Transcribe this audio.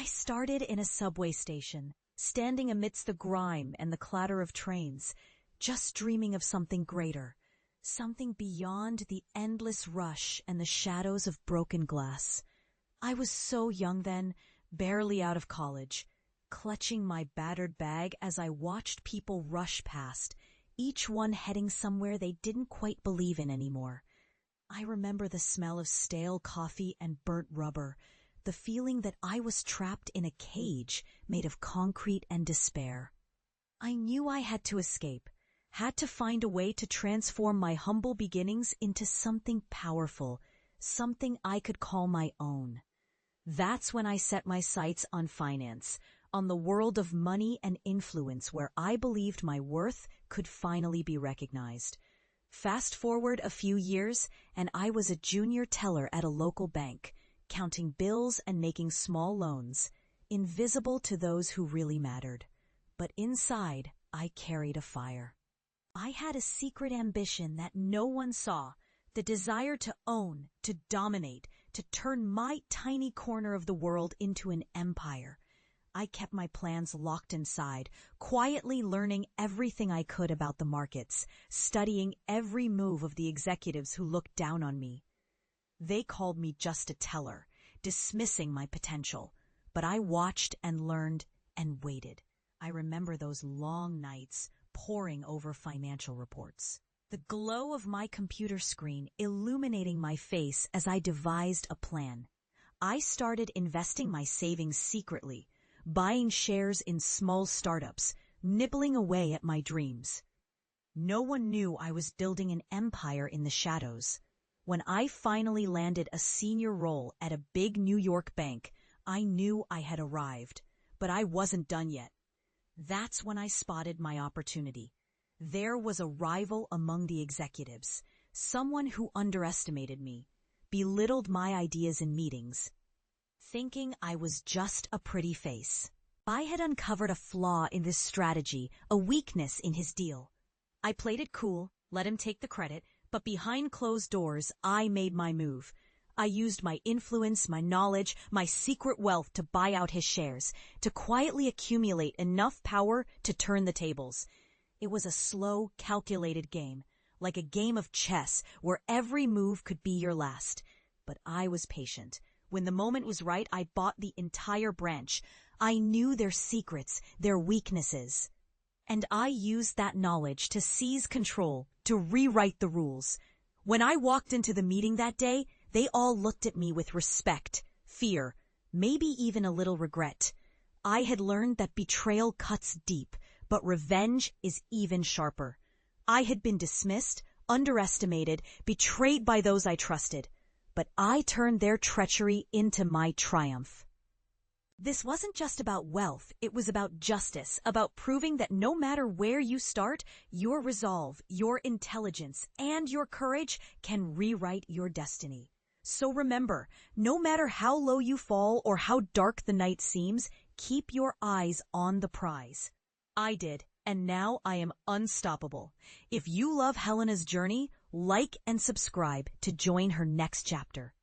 started in a subway station, standing amidst the grime and the clatter of trains, just dreaming of something greater, something beyond the endless rush and the shadows of broken glass. I was so young then, barely out of college, clutching my battered bag as I watched people rush past, each one heading somewhere they didn't quite believe in anymore. I remember the smell of stale coffee and burnt rubber, the feeling that I was trapped in a cage made of concrete and despair. I knew I had to escape, had to find a way to transform my humble beginnings into something powerful, something I could call my own. That's when I set my sights on finance, on the world of money and influence where I believed my worth could finally be recognized. Fast forward a few years, and I was a junior teller at a local bank, counting bills and making small loans, invisible to those who really mattered. But inside, I carried a fire. I had a secret ambition that no one saw, the desire to own, to dominate, to turn my tiny corner of the world into an empire. I kept my plans locked inside, quietly learning everything I could about the markets, studying every move of the executives who looked down on me. They called me just a teller, dismissing my potential, but I watched and learned and waited. I remember those long nights, poring over financial reports. The glow of my computer screen illuminating my face as I devised a plan. I started investing my savings secretly, buying shares in small startups, nibbling away at my dreams. No one knew I was building an empire in the shadows. When I finally landed a senior role at a big New York bank, I knew I had arrived, but I wasn't done yet. That's when I spotted my opportunity. There was a rival among the executives, someone who underestimated me, belittled my ideas in meetings, thinking I was just a pretty face. I had uncovered a flaw in this strategy, a weakness in his deal. I played it cool, let him take the credit, but behind closed doors, I made my move. I used my influence, my knowledge, my secret wealth to buy out his shares, to quietly accumulate enough power to turn the tables. It was a slow, calculated game, like a game of chess where every move could be your last. But I was patient. When the moment was right, I bought the entire branch. I knew their secrets, their weaknesses. And I used that knowledge to seize control, to rewrite the rules. When I walked into the meeting that day, they all looked at me with respect, fear, maybe even a little regret. I had learned that betrayal cuts deep, but revenge is even sharper. I had been dismissed, underestimated, betrayed by those I trusted, but I turned their treachery into my triumph. This wasn't just about wealth, it was about justice, about proving that no matter where you start, your resolve, your intelligence, and your courage can rewrite your destiny. So remember, no matter how low you fall or how dark the night seems, keep your eyes on the prize. I did, and now I am unstoppable. If you love Helena's journey, like and subscribe to join her next chapter.